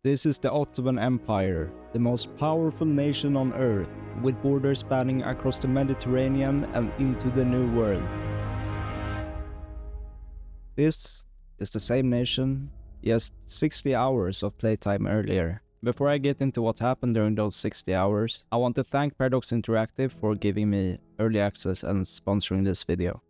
This is the Ottoman Empire, the most powerful nation on earth, with borders spanning across the Mediterranean and into the New World. This is the same nation, just 60 hours of playtime earlier. Before I get into what happened during those 60 hours, I want to thank Paradox Interactive for giving me early access and sponsoring this video.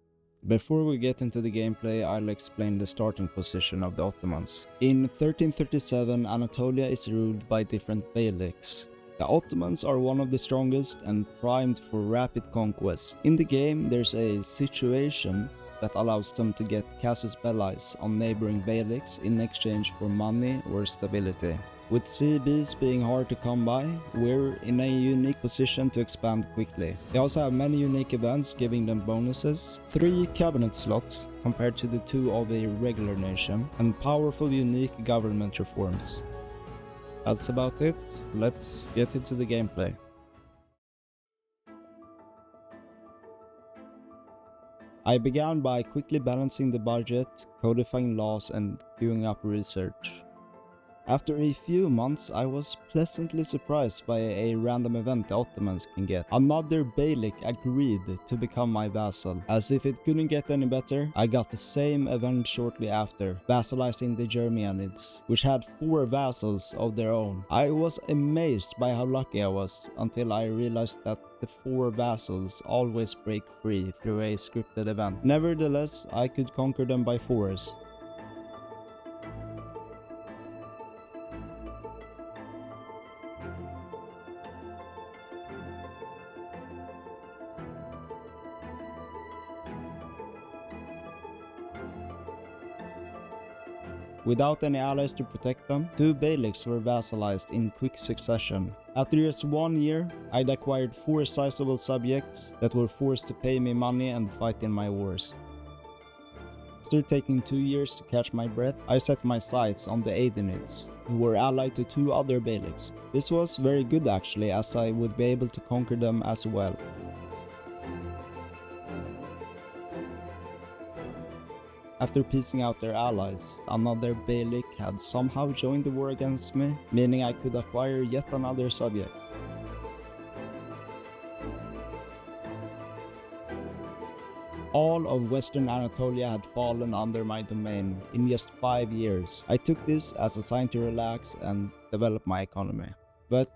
Before we get into the gameplay, I'll explain the starting position of the Ottomans. In 1337, Anatolia is ruled by different beyliks. The Ottomans are one of the strongest and primed for rapid conquest. In the game, there's a situation that allows them to get casus belli on neighboring beyliks in exchange for money or stability. With CBs being hard to come by, we're in a unique position to expand quickly. They also have many unique events giving them bonuses, 3 cabinet slots compared to the 2 of a regular nation, and powerful unique government reforms. That's about it, let's get into the gameplay. I began by quickly balancing the budget, codifying laws and queuing up research. After a few months, I was pleasantly surprised by a random event the Ottomans can get. Another beylik agreed to become my vassal. As if it couldn't get any better, I got the same event shortly after, vassalizing the Germanids, which had 4 vassals of their own. I was amazed by how lucky I was, until I realized that the 4 vassals always break free through a scripted event. Nevertheless, I could conquer them by force. Without any allies to protect them, 2 beyliks were vassalized in quick succession. After just 1 year, I'd acquired 4 sizable subjects that were forced to pay me money and fight in my wars. After taking 2 years to catch my breath, I set my sights on the Aidenids, who were allied to 2 other beyliks. This was very good actually, as I would be able to conquer them as well. After piecing out their allies, another beylik had somehow joined the war against me, meaning I could acquire yet another subject. All of Western Anatolia had fallen under my domain in just 5 years. I took this as a sign to relax and develop my economy. But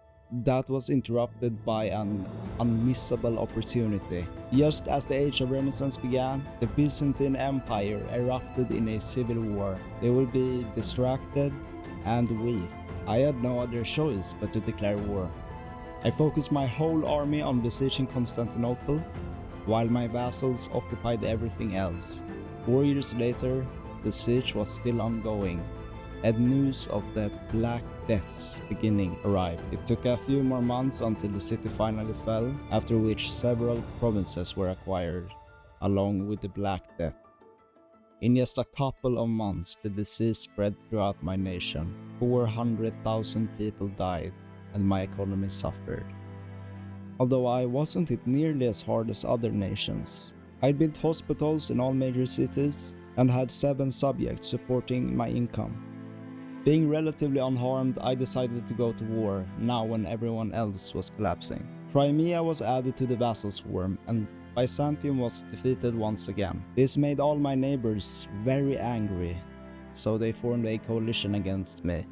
that was interrupted by an unmissable opportunity. Just as the Age of Renaissance began, the Byzantine Empire erupted in a civil war. They would be distracted and weak. I had no other choice but to declare war. I focused my whole army on besieging Constantinople, while my vassals occupied everything else. 4 years later, the siege was still ongoing, and news of the Black Death's beginning arrived. It took a few more months until the city finally fell, after which several provinces were acquired, along with the Black Death. In just a couple of months, the disease spread throughout my nation. 400,000 people died, and my economy suffered. Although I wasn't hit nearly as hard as other nations. I built hospitals in all major cities, and had 7 subjects supporting my income. Being relatively unharmed, I decided to go to war, now when everyone else was collapsing. Crimea was added to the vassal swarm, and Byzantium was defeated once again. This made all my neighbors very angry, so they formed a coalition against me,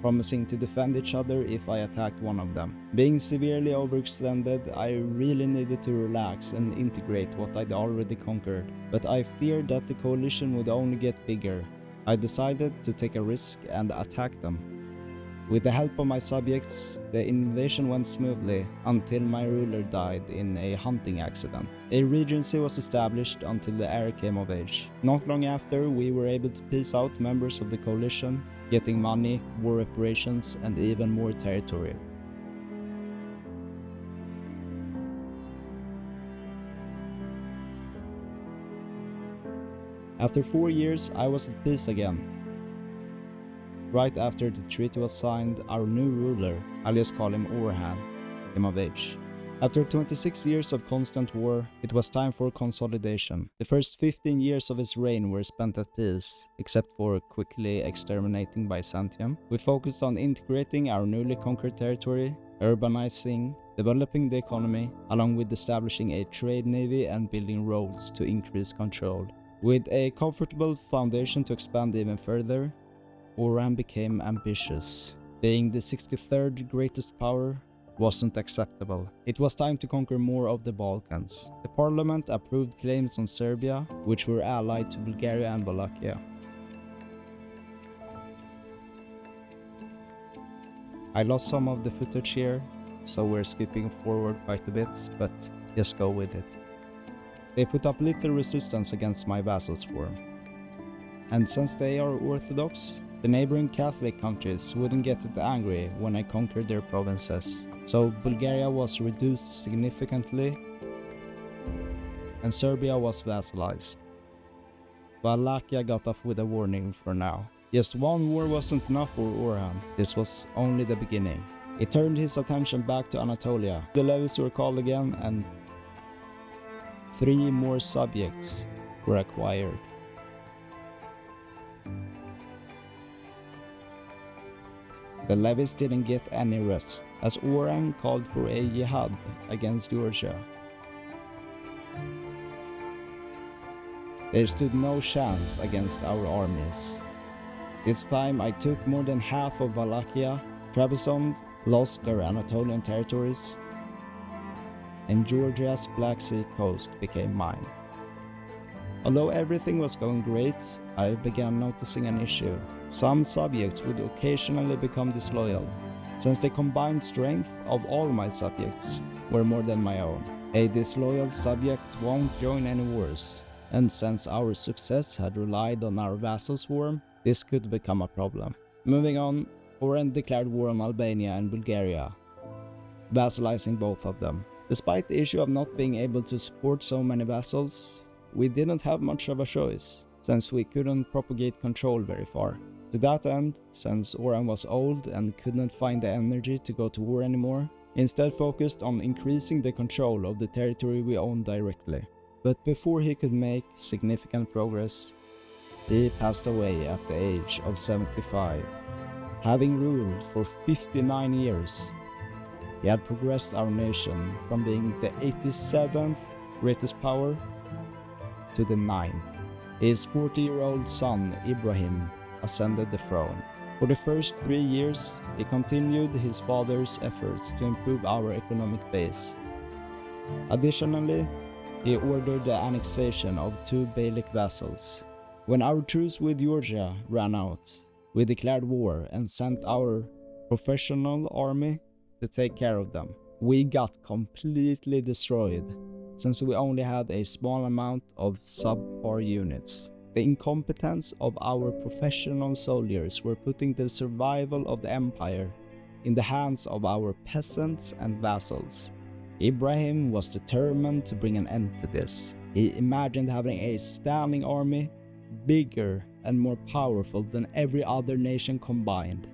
promising to defend each other if I attacked one of them. Being severely overextended, I really needed to relax and integrate what I'd already conquered, but I feared that the coalition would only get bigger. I decided to take a risk and attack them. With the help of my subjects, the invasion went smoothly until my ruler died in a hunting accident. A regency was established until the heir came of age. Not long after, we were able to peace out members of the coalition, getting money, war reparations, and even more territory. After 4 years, I was at peace again. Right after the treaty was signed, our new ruler, I'll just call him Orhan, came of age. After 26 years of constant war, it was time for consolidation. The first 15 years of his reign were spent at peace, except for quickly exterminating Byzantium. We focused on integrating our newly conquered territory, urbanizing, developing the economy, along with establishing a trade navy and building roads to increase control. With a comfortable foundation to expand even further, Oran became ambitious. Being the 63rd greatest power wasn't acceptable. It was time to conquer more of the Balkans. The parliament approved claims on Serbia, which were allied to Bulgaria and Wallachia. I lost some of the footage here, so we're skipping forward quite a bit, but just go with it. They put up little resistance against my vassal swarm. And since they are Orthodox, the neighboring Catholic countries wouldn't get angry when I conquered their provinces. So Bulgaria was reduced significantly and Serbia was vassalized. Wallachia got off with a warning for now. Just one war wasn't enough for Orhan. This was only the beginning. He turned his attention back to Anatolia. The levies were called again and 3 more subjects were acquired. The levies didn't get any rest, as Orhan called for a jihad against Georgia. They stood no chance against our armies. This time I took more than half of Wallachia, Trebizond lost their Anatolian territories, and Georgia's Black Sea coast became mine. Although everything was going great, I began noticing an issue. Some subjects would occasionally become disloyal, since the combined strength of all my subjects were more than my own. A disloyal subject won't join any wars, and since our success had relied on our vassal swarm, this could become a problem. Moving on, Orhan declared war on Albania and Bulgaria, vassalizing both of them. Despite the issue of not being able to support so many vassals, we didn't have much of a choice, since we couldn't propagate control very far. To that end, since Orhan was old and couldn't find the energy to go to war anymore, he instead focused on increasing the control of the territory we owned directly. But before he could make significant progress, he passed away at the age of 75. Having ruled for 59 years, he had progressed our nation from being the 87th greatest power to the 9th. His 40-year-old son, Ibrahim, ascended the throne. For the first 3 years, he continued his father's efforts to improve our economic base. Additionally, he ordered the annexation of 2 Beylik vassals. When our truce with Georgia ran out, we declared war and sent our professional army to take care of them. We got completely destroyed, since we only had a small amount of subpar units. The incompetence of our professional soldiers were putting the survival of the empire in the hands of our peasants and vassals. Ibrahim was determined to bring an end to this. He imagined having a standing army, bigger and more powerful than every other nation combined.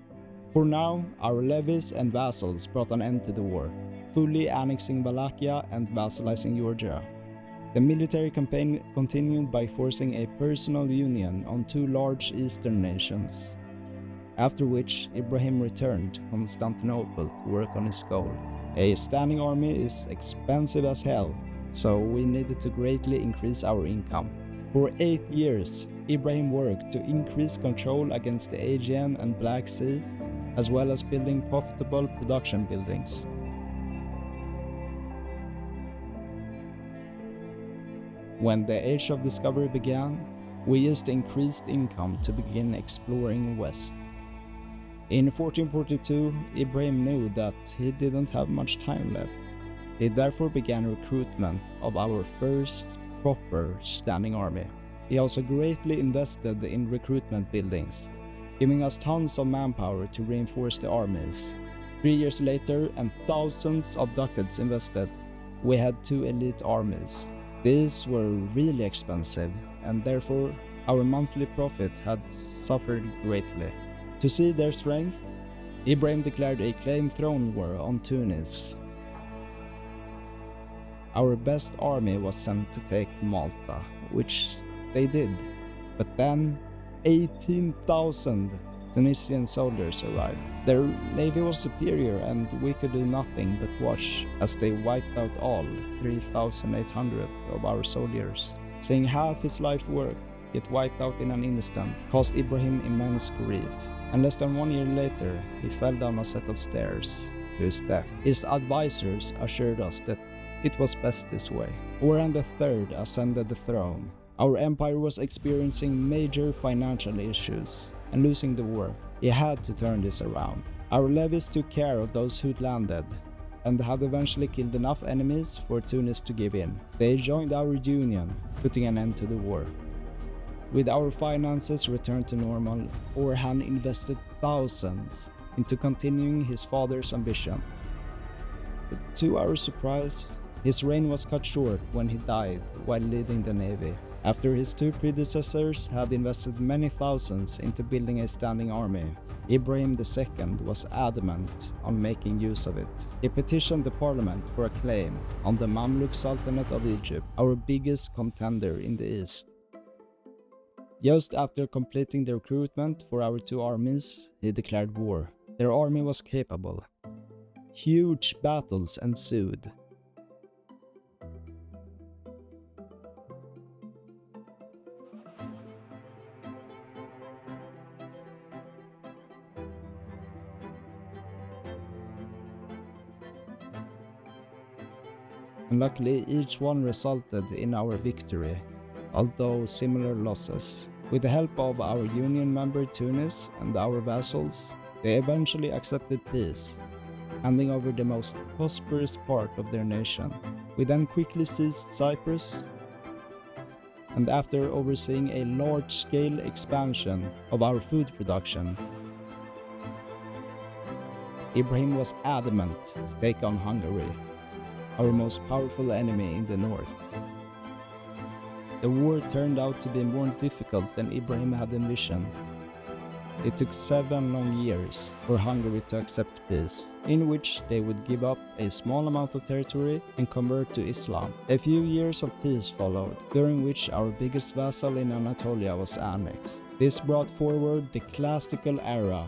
For now, our levies and vassals brought an end to the war, fully annexing Wallachia and vassalizing Georgia. The military campaign continued by forcing a personal union on 2 large eastern nations, after which Ibrahim returned to Constantinople to work on his goal. A standing army is expensive as hell, so we needed to greatly increase our income. For 8 years, Ibrahim worked to increase control against the Aegean and Black Sea, as well as building profitable production buildings. When the Age of Discovery began, we used the increased income to begin exploring west. In 1442, Ibrahim knew that he didn't have much time left. He therefore began recruitment of our first proper standing army. He also greatly invested in recruitment buildings, giving us tons of manpower to reinforce the armies. 3 years later, and thousands of ducats invested, we had 2 elite armies. These were really expensive, and therefore our monthly profit had suffered greatly. To see their strength, Ibrahim declared a claimed throne war on Tunis. Our best army was sent to take Malta, which they did. But then 18,000 Tunisian soldiers arrived. Their navy was superior and we could do nothing but watch as they wiped out all 3,800 of our soldiers. Seeing half his life work get wiped out in an instant caused Ibrahim immense grief, and less than 1 year later he fell down a set of stairs to his death. His advisors assured us that it was best this way. Orhan III ascended the throne. Our empire was experiencing major financial issues and losing the war. He had to turn this around. Our levies took care of those who'd landed and had eventually killed enough enemies for Tunis to give in. They joined our union, putting an end to the war. With our finances returned to normal, Orhan invested thousands into continuing his father's ambition. But to our surprise, his reign was cut short when he died while leading the navy. After his two predecessors had invested many thousands into building a standing army, Ibrahim II was adamant on making use of it. He petitioned the parliament for a claim on the Mamluk Sultanate of Egypt, our biggest contender in the east. Just after completing the recruitment for our two armies, he declared war. Their army was capable. Huge battles ensued. And luckily each one resulted in our victory, although similar losses. With the help of our union member Tunis and our vassals, they eventually accepted peace, handing over the most prosperous part of their nation. We then quickly seized Cyprus, and after overseeing a large-scale expansion of our food production, Ibrahim was adamant to take on Hungary, our most powerful enemy in the north. The war turned out to be more difficult than Ibrahim had envisioned. It took 7 long years for Hungary to accept peace, in which they would give up a small amount of territory and convert to Islam. A few years of peace followed, during which our biggest vassal in Anatolia was annexed. This brought forward the classical era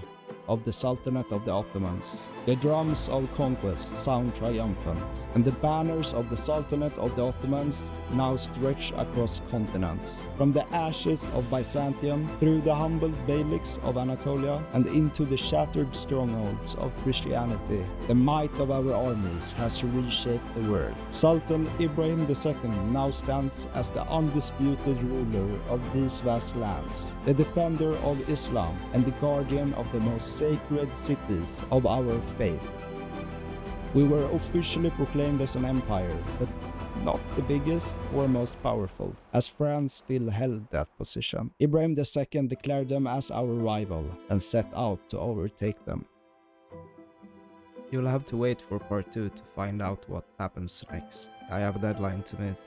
of the Sultanate of the Ottomans. The drums of conquest sound triumphant, and the banners of the Sultanate of the Ottomans now stretch across continents. From the ashes of Byzantium, through the humbled beyliks of Anatolia, and into the shattered strongholds of Christianity, the might of our armies has reshaped the world. Sultan Ibrahim II now stands as the undisputed ruler of these vast lands, the defender of Islam, and the guardian of the most sacred cities of our faith. We were officially proclaimed as an empire, but not the biggest or most powerful, as France still held that position. Ibrahim II declared them as our rival and set out to overtake them. You'll have to wait for part 2 to find out what happens next. I have a deadline to meet.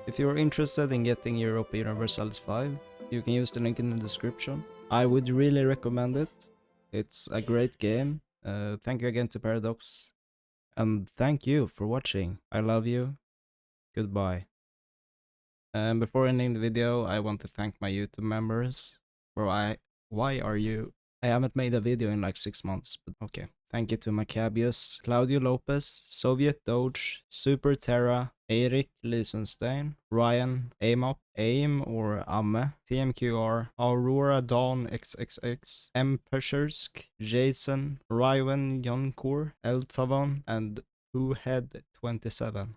If you're interested in getting Europa Universalis 5, you can use the link in the description. I would really recommend it. It's a great game. Thank you again to Paradox. And thank you for watching. I love you. Goodbye. And before ending the video, I want to thank my YouTube members. Why are you? I haven't made a video in like 6 months, but okay. Thank you to Maccabius, Claudio Lopez, Soviet Doge, Super Terra, Erik Liesenstein, Ryan, Amop, Aim or Amme, TMQR, Aurora Dawn XXX, M. Peshersk, Jason, Rywan Yonkor, Eltavon, and Whohead27.